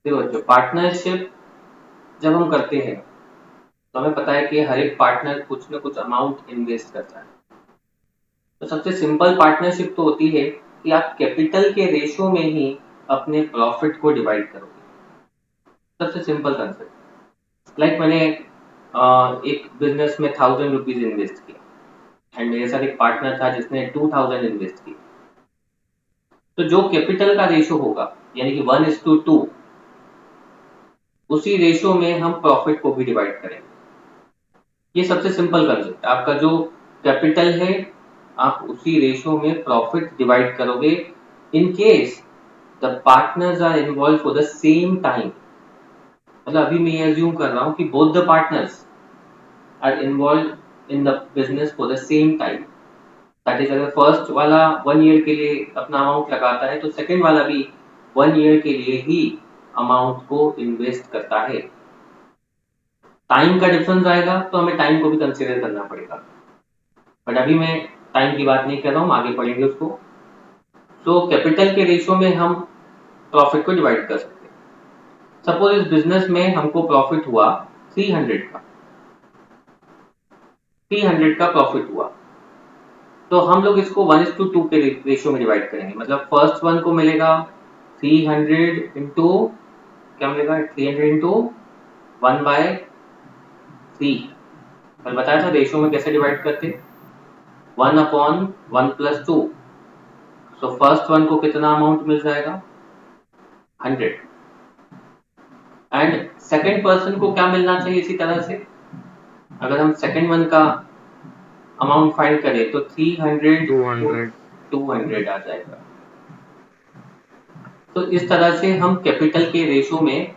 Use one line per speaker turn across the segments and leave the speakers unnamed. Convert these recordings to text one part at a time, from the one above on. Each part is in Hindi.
देखो, जो पार्टनरशिप जब हम करते हैं तो हमें पता है कि हर एक पार्टनर कुछ ना कुछ अमाउंट इन्वेस्ट करता है। तो सबसे सिंपल पार्टनरशिप तो होती है कि आप कैपिटल के रेशो में ही अपने प्रॉफिट को डिवाइड करोगे। सबसे सिंपल कंसेप्ट। लाइक मैंने एक बिजनेस में 1000 रुपीज इन्वेस्ट किया एंड मेरे साथ एक पार्टनर था जिसने 2000 इन्वेस्ट किया। तो जो कैपिटल का रेशो होगा यानी कि 1:2, उसी रेशो में हम प्रॉफिट को भी डिवाइड करेंगे। ये सबसे सिंपल कंसेप्ट। आपका जो कैपिटल है आप उसी रेशो में प्रॉफिट डिवाइड करोगे। In case the partners are involve for the same time, मतलब अभी मैं ये अज्यूम कर रहा हूँ कि both the partners are involve in the business for the same time. That is, अगर फर्स्ट वाला 1 ईयर के लिए अपना अमाउंट लगाता है तो सेकंड वाला भी 1 ईयर के लिए ही अमाउंट को इन्वेस्ट करता है। टाइम का डिफरेंस आएगा तो हमें टाइम को भी कंसिडर करना पड़ेगा, बट अभी मैं टाइम की बात नहीं कर रहा हूँ, आगे पढ़ेंगे उसको। तो कैपिटल के रेशियो में हम प्रॉफिट को डिवाइड कर सकते हैं। सपोज इस बिजनेस में हमको प्रॉफिट हुआ 300 का, 300 का प्रॉफिट हुआ। तो हम लोग इसको 1:2 के रेशियो में डिवाइड करेंगे। मतलब फर्स्ट वन को मिलेगा 300 इंटू, क्या मिलेगा, 300 इंटू 1/3। कल बताया था रेशियो में कैसे डिवाइड करते, 1/1+2। सो फर्स्ट वन को कितना अमाउंट मिल जाएगा, 100। एंड सेकेंड पर्सन को क्या मिलना चाहिए इसी तरह से। अगर हम सेकेंड वन का अमाउंट फाइंड करें तो 300 इंटू
200।
200 आ जाएगा। तो इस तरह से हम कैपिटल के रेशो में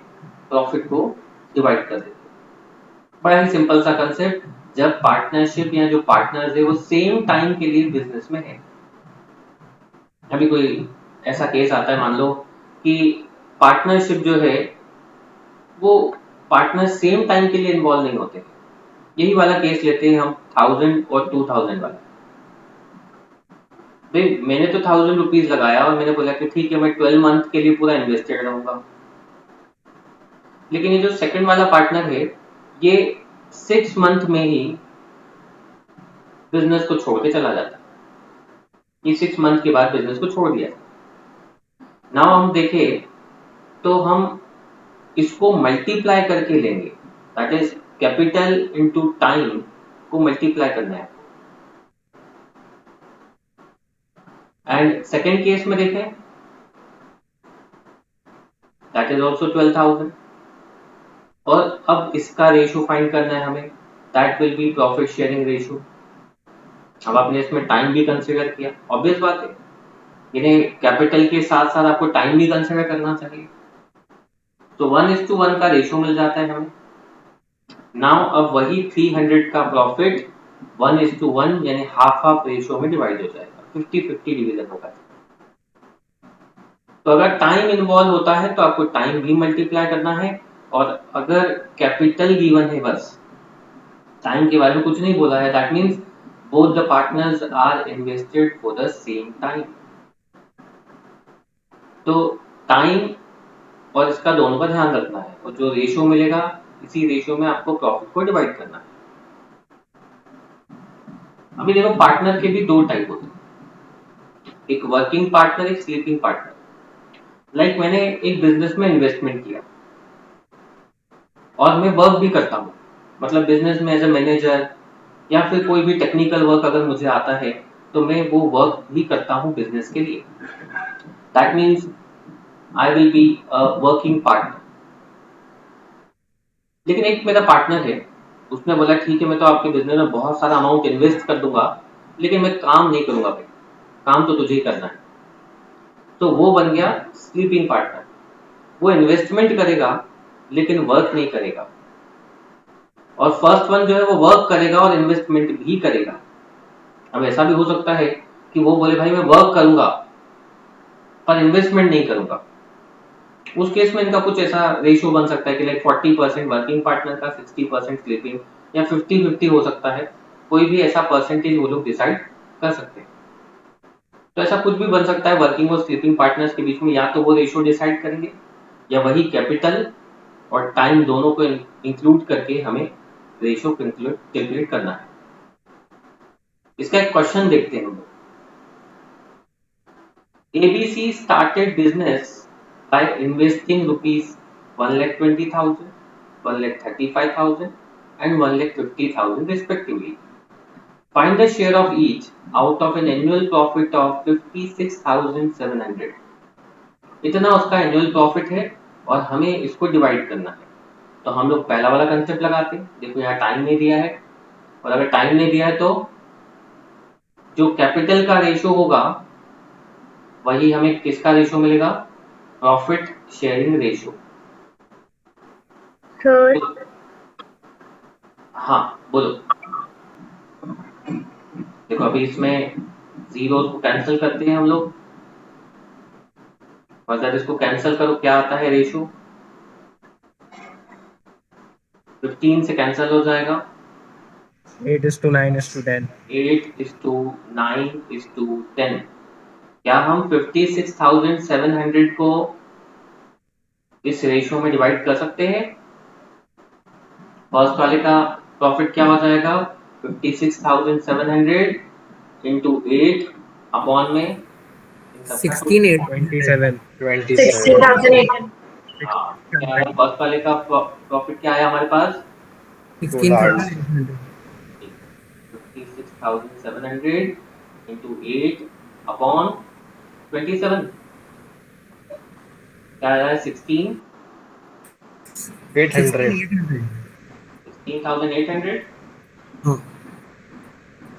प्रॉफिट को डिवाइड कर देते हैं। बड़ा ही सिंपल सा कंसेप्ट। जब पार्टनरशिप या जो पार्टनर्स है वो सेम टाइम के लिए बिजनेस में है। अभी कोई ऐसा केस आता है, मान लो कि पार्टनरशिप जो है वो पार्टनर सेम टाइम के लिए इन्वॉल्व नहीं होते। यही वाला केस लेते हैं हम, 1000 और 2000 वाला। भाई मैंने तो 1000 रुपीज लगाया और मैंने बोला कि ठीक है मैं 12 मंथ के लिए पूरा इन्वेस्टेड रहूंगा। लेकिन ये जो सेकंड वाला पार्टनर है ये 6 मंथ में ही बिजनेस को छोड़ के चला जाता है। ये 6 मंथ के बाद बिजनेस को छोड़ दिया। नाउ हम देखें तो हम इसको मल्टीप्लाई करके लेंगे। That is capital into time को मल्टीप्लाई करना है। एंड सेकेंड केस में देखें, दैट इज ऑल्सो 12,000। और अब इसका रेशो फाइंड करना है हमें, that will be profit sharing ratio. अब आपने इसमें टाइम भी कंसिडर किया, ऑब्वियस बात है, यानी कैपिटल के साथ साथ आपको टाइम भी कंसिडर करना चाहिए। तो 1:1 का रेशो मिल जाता है हमें। नाउ अब वही 300 का प्रॉफिट 1:1 यानी हाफ हाफ रेशो में डिवाइड हो जाएगा, 50-50 डिवीजन होगा। तो अगर टाइम इन्वॉल्व होता है तो आपको टाइम भी मल्टीप्लाई करना है। और अगर कैपिटल गिवन है, बस टाइम के बारे में कुछ नहीं बोला है, that means both the partners are invested for the same time. तो टाइम और इसका दोनों का ध्यान रखना है, और जो रेशियो मिलेगा इसी रेशियो में आपको प्रॉफिट को डिवाइड करना है। अभी देखो, पार्टनर के भी दो टाइप होते हैं, एक वर्किंग पार्टनर, एक स्लीपिंग पार्टनर। लाइक मैंने एक बिजनेस में इन्वेस्टमेंट किया और मैं वर्क भी करता हूँ, मतलब बिजनेस में एज ए मैनेजर, या फिर कोई भी टेक्निकल वर्क अगर मुझे आता है तो मैं वो वर्क भी करता हूँ बिजनेस के लिए। That means I will be a working partner. लेकिन एक मेरा पार्टनर है, उसने बोला ठीक है मैं तो आपके बिजनेस में बहुत सारा अमाउंट इन्वेस्ट कर दूंगा लेकिन मैं काम नहीं करूंगा भाई, काम तो तुझे ही करना है। तो वो बन गया स्लीपिंग पार्टनर। वो इन्वेस्टमेंट करेगा लेकिन वर्क नहीं करेगा। और फर्स्ट वन जो है वो वर्क करेगा और इन्वेस्टमेंट भी करेगा। अब ऐसा भी हो सकता है कि वो बोले भाई मैं वर्क करूंगा पर इन्वेस्टमेंट नहीं करूंगा। उस केस में इनका कुछ ऐसा रेशियो बन सकता है कि लाइक 40% वर्किंग पार्टनर का, 60% स्लीपिंग, या 50-50 हो सकता है। कोई भी ऐसा परसेंटेज वो लोग डिसाइड कर सकते हैं। तो ऐसा कुछ भी बन सकता है वर्किंग और स्लीपिंग पार्टनर्स के बीच में, या तो वो रेशियो डिसाइड करेंगे या वही कैपिटल और टाइम दोनों को इंक्लूड करके हमें रेशो कैलकुलेट करना है। इसका एक क्वेश्चन देखते हैं हम लोग। ABC started business by investing rupees 1,20,000, 1,35,000 and 1,50,000 respectively. Find the share of each out of an annual profit of 56,700. इतना उसका एनुअल प्रॉफिट है और हमें इसको डिवाइड करना है। तो हम लोग पहला वाला कंसेप्ट लगाते हैं। देखो यहाँ टाइम नहीं दिया है, और अगर टाइम नहीं दिया है तो जो कैपिटल का रेशो होगा वही हमें किसका रेशो मिलेगा? Profit sharing ratio. हाँ बोलो। देखो अभी इसमें जीरोस को कैंसिल करते हैं हम लोग, और जब इसको कैंसिल करो क्या आता है रेशो? 15 से कैंसिल हो जाएगा,
8:9:10।
8:9:10। क्या हम 56,700 को इस रेशो में डिवाइड कर सकते हैं? फर्स्ट वाले का प्रॉफिट क्या हो जाएगा? 56,700 इंटू 8 अपॉन में
16,827।
हाँ, क्या है फर्स्ट वाले का प्रॉफिट क्या है हमारे पास?
16,800।
56,700 इंटू 8 अपॉन 27, क्या आ रहा है? 16,800।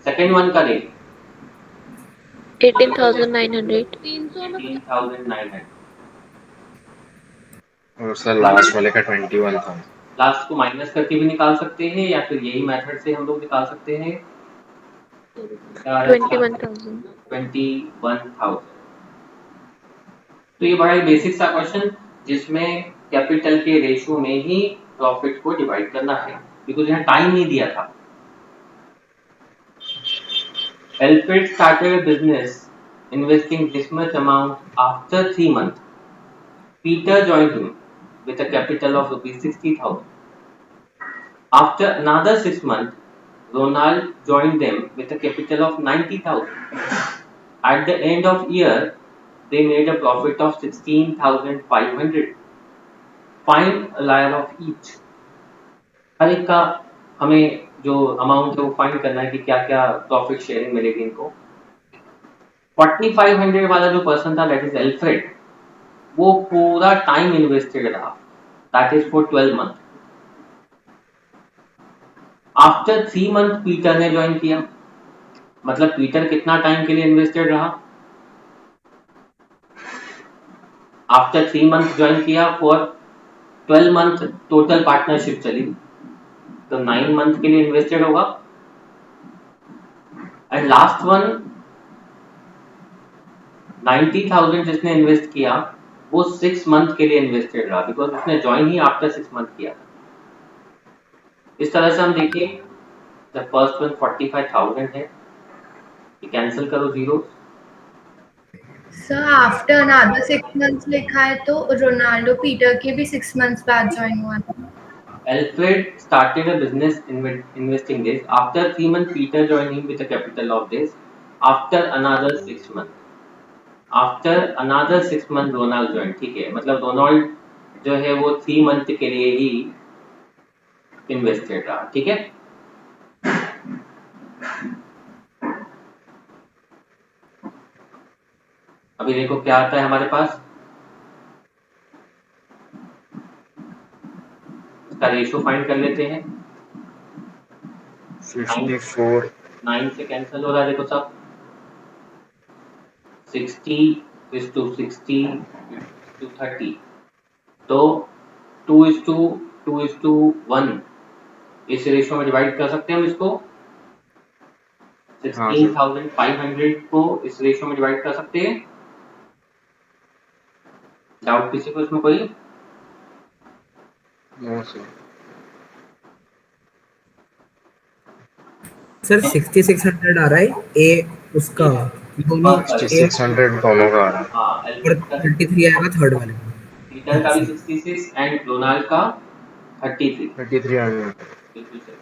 सेकेंड वन का रेट
18,900।
18,900।
और सर लास्ट वाले का 21,000।
लास्ट को माइनस करके भी निकाल सकते हैं या फिर यही मेथड से हम लोग निकाल सकते हैं।
21,000।
21,000। तो ये बड़ा ही बेसिक सा क्वेश्चन जिसमें कैपिटल के रेशो में ही प्रॉफिट को डिवाइड करना है, बिकॉज यहाँ टाइम नहीं दिया था। Alfred started a business investing this much amount. After 3 months, Peter joined him with a capital of rupees 60,000. After another 6 months, Ronald joined them with a capital of 90,000. At the end of year, they made a profit of 16,500. Find a layer of each. हर एक का हमें जो अमाउंट है वो फाइंड करना है कि क्या क्या प्रॉफिट शेयरिंग मिलेगी इनको। 4,500 वाला जो पर्सन था दैट इज एल्फ्रेड, वो पूरा टाइम इन्वेस्टेड रहा, that is for 12 month. After 3 month Peter ने ज्वाइन किया, मतलब पीटर कितना टाइम के लिए इन्वेस्टेड रहा? आफ्टर 3 मंथ ज्वाइन किया, फॉर 12 मंथ टोटल पार्टनरशिप चली, तो 9 मंथ के लिए इन्वेस्टेड होगा। एंड लास्ट वन 90,000 जिसने इन्वेस्ट किया वो 6 मंथ के लिए इन्वेस्टेड रहा, बिकॉज उसने ज्वाइन ही आफ्टर 6 मंथ किया। इस तरह से हम देखिए, द फर्स्ट वन 45,000 है, कैंसिल करो zero.
Sir after another 6 months लिखा है तो रोनाल्डो पीटर के भी 6 मंथ्स बाद ज्वाइन हुआ था।
Alfred started a business investing this. After 3 months, Peter joined him with a capital of this. After another 6 months. After another 6 months, Ronald joined. ठीक है, मतलब रोनाल्ड जो है वो 3 मंथ के लिए ही इन्वेस्टेड रहा। ठीक है, अभी देखो क्या आता है हमारे पास। इसका रेशो फाइंड कर लेते हैं।
54
9 से कैंसिल हो रहा है, देखो सब 60 is to 60 to 30, तो 2 is to 1 इस रेशो में डिवाइड कर सकते हैं हम इसको। 16,500 को इस रेशो में डिवाइड कर सकते हैं। डाउट किसी को इसमें कोई?
नो
सर 6600 आ रहा है ए उसका, दोनों
600 दोनों का आ रहा है।
हाँ,
और 33 आएगा थर्ड वाले में।
पीटर का भी 66 एंड रोनाल्ड का 33।
3300।
बिल्कुल सही।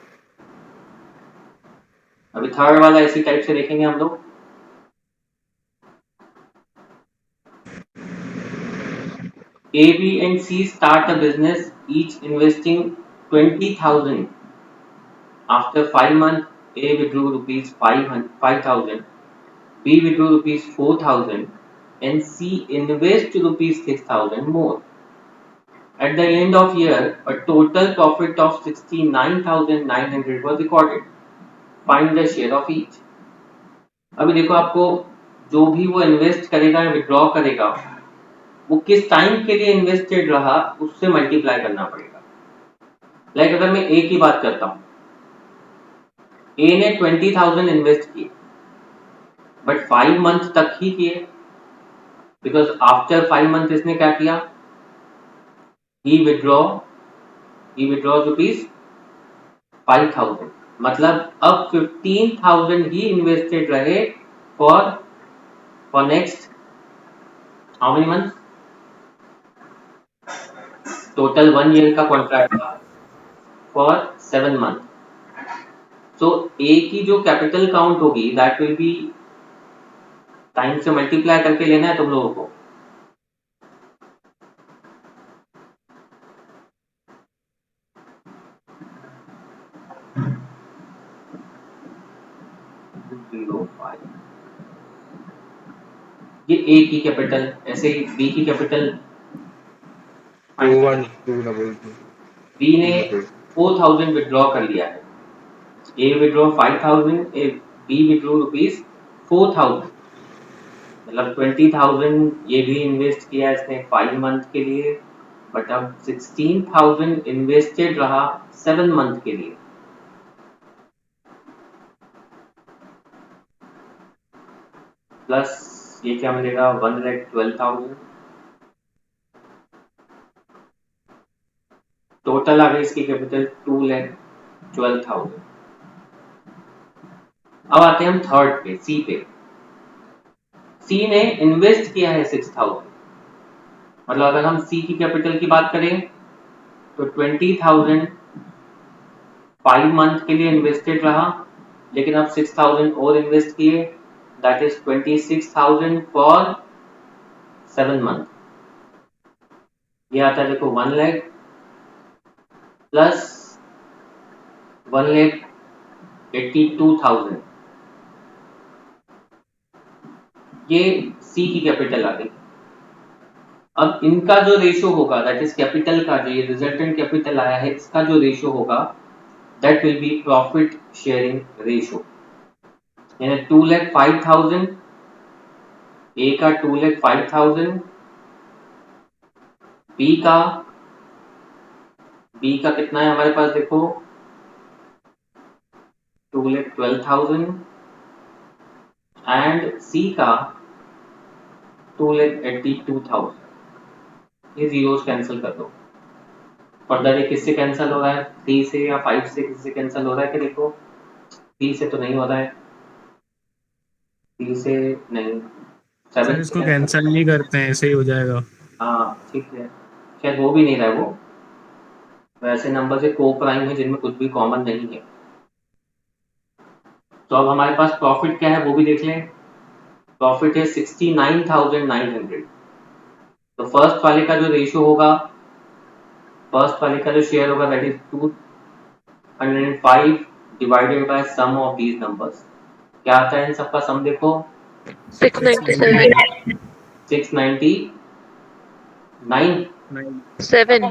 अभी थर्ड वाला इसी टाइप से देखेंगे हम लोग। A, B and C start a business, each investing 20,000. After 5 months, A withdrew rupees 5,000, B withdrew rupees 4,000, and C invest rupees 6,000 more. At the end of year, a total profit of 69,900 was recorded. Find the share of each. अभी देखो, आपको जो भी वो इन्वेस्ट करेगा या विड्रॉ करेगा, वो किस टाइम के लिए इन्वेस्टेड रहा उससे मल्टीप्लाई करना पड़ेगा। लाइक अगर मैं ए की बात करता हूं, ए ने 20,000 इन्वेस्ट किए बट 5 मंथ तक ही किए, बिकॉज आफ्टर 5 मंथ इसने क्या किया, ही विड्रॉ रुपीज 5,000, मतलब अब 15,000 ही इन्वेस्टेड रहे for next how many month, total 1 year का कॉन्ट्रैक्ट था फॉर 7 मंथ। सो ए की जो कैपिटल काउंट होगी दैट विल बी, टाइम से मल्टीप्लाई करके लेना है तुम लोगों को। ये ए की कैपिटल, ऐसे ही बी की कैपिटल
21222।
बी ने 4,000 विड्रॉ कर लिया है, ए विड्रॉ 5,000, बी विड्रॉ रुपीज 4,000, मतलब 20,000 ये भी इन्वेस्ट किया इसने 5 मंथ के लिए, बट अब 16,000 इन्वेस्टेड रहा 7 मंथ के लिए। प्लस ये क्या मिलेगा, 1,12,000, टोटल आ गई इसकी कैपिटल 2,12,000। अब आते हैं हम थर्ड पे, सी पे। सी ने इन्वेस्ट किया है 6,000, मतलब अगर हम सी की कैपिटल की बात करें तो 20,000 5 मंथ के लिए इन्वेस्टेड रहा, लेकिन अब 6,000 और इन्वेस्ट किए, दैट इज 26,000 फॉर 7 मंथ। ये आता है देखो 1 लाख प्लस 1,82,000, ये सी की कैपिटल आ गई। अब इनका जो रेशियो होगा, दैट इज कैपिटल का, जो ये रिजल्टेंट कैपिटल आया है, इसका जो रेशियो होगा that will be profit sharing ratio. यानी 2,05,000, ए का 2,05,000, बी का कितना है हमारे पास, देखो 2,12,000 एंड सी का 2,82,000। ये जीरोस कैंसिल कर दो। फर्दर ये किससे कैंसिल हो रहा है, 3 से या 5 से, किससे कैंसिल हो रहा है कि देखो 3 से तो नहीं हो रहा है, 3 से नहीं, 7
सर
से
इसको
कैंसिल।
कैंसिल नहीं करते हैं, ऐसे ही हो जाएगा।
हाँ ठीक है, शायद वो भी नहीं रहा है वो, वैसे नंबर से को प्राइम है जिनमें कुछ भी कॉमन नहीं है। तो अब हमारे पास प्रॉफिट क्या है वो भी देख लें। प्रॉफिट है 69,900। तो फर्स्ट वाले का जो रेशियो होगा, फर्स्ट वाले का जो शेयर होगा that is 205 divided by sum of these numbers. क्या आता है इन सबका सम, देखो
697
699
7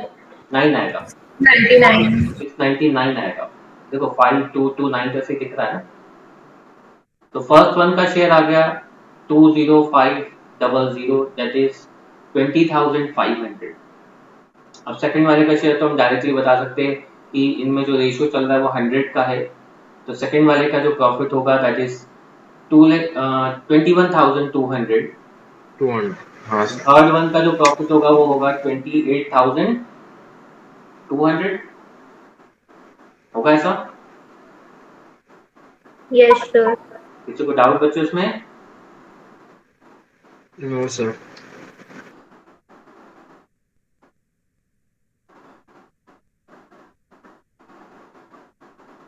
9 आएगा,
99।
699 आएगा। देखो 5229 जैसे दिख रहा है ना। तो फर्स्ट वन का शेयर आ गया 20500, दैट इज 20,500। अब सेकंड वाले का शेयर तो हम डायरेक्टली बता सकते हैं कि इनमें जो रेशियो चल रहा है वो 100 का है, तो सेकंड वाले का जो प्रॉफिट होगा दैट इज 21,200।
200। हाँ सर।
थर्ड वन का जो प्रॉफिट होगा वो होगा 28,200, होगा ऐसा।
Yes, sir.
किसी को डाउट बच्चे उसमें?
No sir.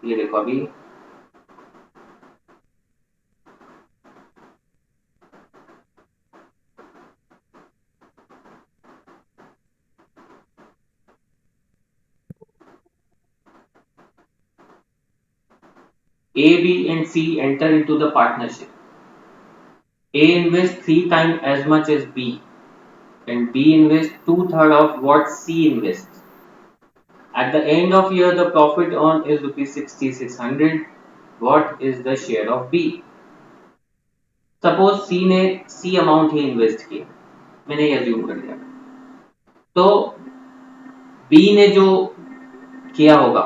ये देखो अभी A, B and C enter into the partnership. A invests 3 times as much as B and B invests 2/3 of what C invests. At the end of year, the profit earned is rupees 6,600. What is the share of B? Suppose C ने C अमाउंट ही इन्वेस्ट किया, मैंने ये अज्यूम कर लिया। तो B ने जो किया होगा,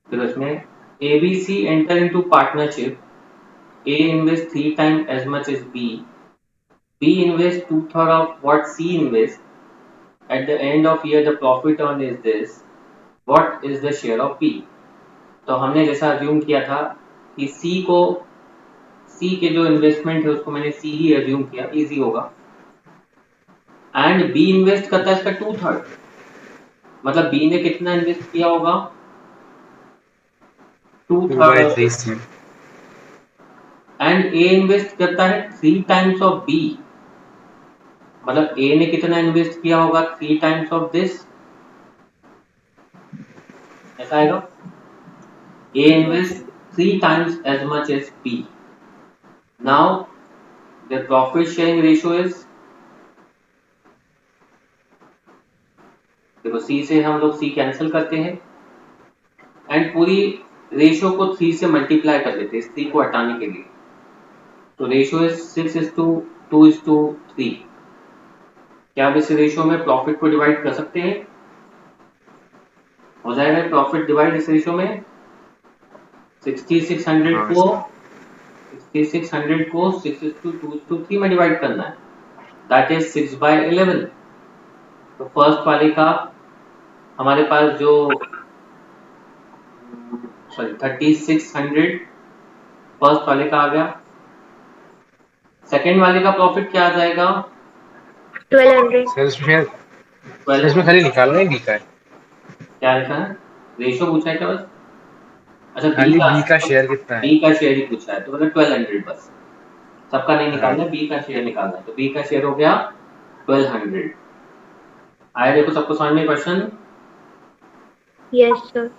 फिर उसमें ABC enter into partnership. A invests 3 times as much as B. B invests 2/3 of what C invests. At the end of year, the profit earned is this. What is the share of B? तो हमने जैसा अज्यूम किया था कि C के जो इन्वेस्टमेंट है उसको मैंने C ही अज्यूम किया, इजी होगा। एंड B इन्वेस्ट करता है इसका 2/3, मतलब B ने कितना इन्वेस्ट किया होगा? 2/3। एंड A इन्वेस्ट करता है 3 टाइम्स ऑफ B, मतलब A ने कितना इन्वेस्ट किया होगा? 3 टाइम्स ऑफ दिस, ऐसा आएगा। A invests 3 times as much as B. Now the profit sharing ratio is, देखो C से हम लोग C कैंसिल करते हैं एंड पूरी रेशियो को 3 से मल्टीप्लाई कर लेते हैं 3 को हटाने के लिए। तो रेशियो इज 6:2:3। क्या आप इस रेशियो में प्रॉफिट को डिवाइड कर सकते हैं? हो जाएगा प्रॉफिट डिवाइड इस रेशियो में। 6600 को 6:2:3 में डिवाइड करना है, दैट इज 6/11। तो फर्स्ट वाले का हमारे पास जो 3600 फर्स्ट वाले का आ गया। सेकंड वाले का प्रॉफिट क्या आ जाएगा?
1200.
सर इसमें खाली निकालना ही लिखा है,
क्या लिखा है? रेशियो पूछा है क्या बस? अच्छा
खाली बी का शेयर कितना है?
बी का शेयर ही पूछा है, तो मतलब 1200 बस, सबका नहीं निकालना, बी का शेयर निकालना है। तो बी का शेयर हो गया 1200। आया देखो सबको समझ में क्वेश्चन?
Yes, sir.